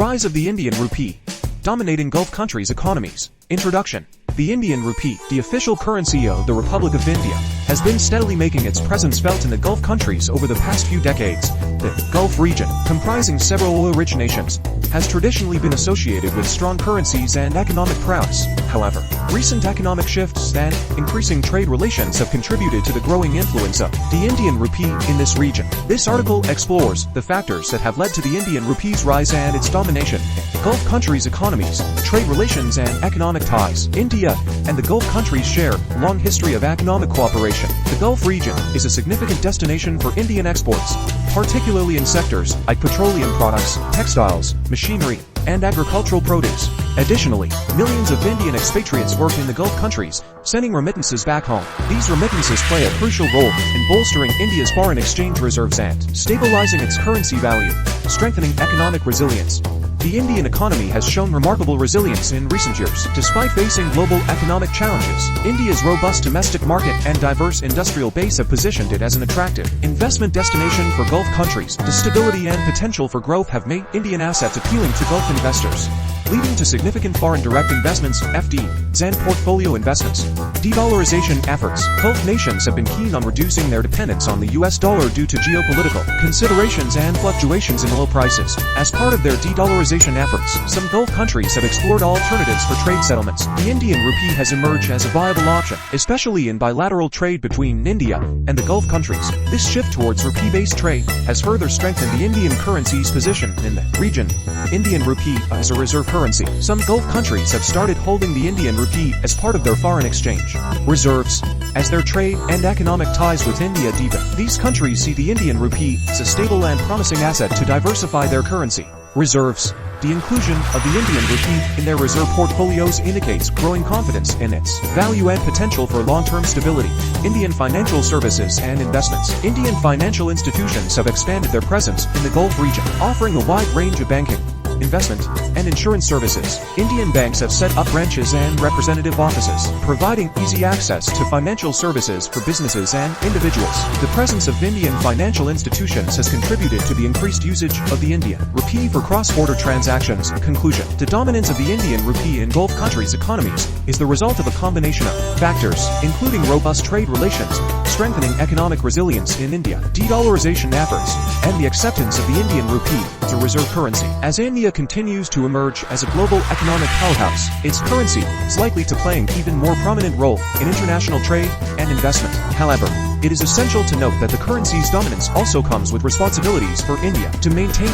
rise of the Indian rupee, dominating Gulf countries' economies. Introduction. The Indian rupee, the official currency of the Republic of India, has been steadily making its presence felt in the Gulf countries over the past few decades. The Gulf region, comprising several oil-rich nations, has traditionally been associated with strong currencies and economic prowess. However, recent economic shifts and increasing trade relations have contributed to the growing influence of the Indian rupee in this region. This article explores the factors that have led to the Indian rupee's rise and its domination in Gulf countries' economies, trade relations and economic ties. India and the Gulf countries share a long history of economic cooperation. The Gulf region is a significant destination for Indian exports, particularly in sectors like petroleum products, textiles, machinery, and agricultural produce. Additionally, millions of Indian expatriates work in the Gulf countries, sending remittances back home. These remittances play a crucial role in bolstering India's foreign exchange reserves and stabilizing its currency value, strengthening economic resilience. The Indian economy has shown remarkable resilience in recent years. Despite facing global economic challenges, India's robust domestic market and diverse industrial base have positioned it as an attractive investment destination for Gulf countries. The stability and potential for growth have made Indian assets appealing to Gulf investors, leading to significant foreign direct investments (FDIs) and portfolio investments. De-dollarization efforts. Gulf nations have been keen on reducing their dependence on the US dollar due to geopolitical considerations and fluctuations in oil prices. As part of their de-dollarization efforts, some Gulf countries have explored alternatives for trade settlements. The Indian rupee has emerged as a viable option, especially in bilateral trade between India and the Gulf countries. This shift towards rupee-based trade has further strengthened the Indian currency's position in the region. Indian rupee as a reserve currency. Some Gulf countries have started holding the Indian rupee as part of their foreign exchange reserves. As their trade and economic ties with India deepen, these countries see the Indian rupee as a stable and promising asset to diversify their currency reserves. The inclusion of the Indian rupee in their reserve portfolios indicates growing confidence in its value and potential for long-term stability. Indian financial services and investments. Indian financial institutions have expanded their presence in the Gulf region, offering a wide range of banking, investment, and insurance services. Indian banks have set up branches and representative offices, providing easy access to financial services for businesses and individuals. The presence of Indian financial institutions has contributed to the increased usage of the Indian rupee for cross-border transactions. Conclusion. The dominance of the Indian rupee in Gulf countries' economies is the result of a combination of factors, including robust trade relations, strengthening economic resilience in India, de-dollarization efforts, and the acceptance of the Indian rupee as a reserve currency. As India continues to emerge as a global economic powerhouse, its currency is likely to play an even more prominent role in international trade and investment. However, it is essential to note that the currency's dominance also comes with responsibilities for India to maintain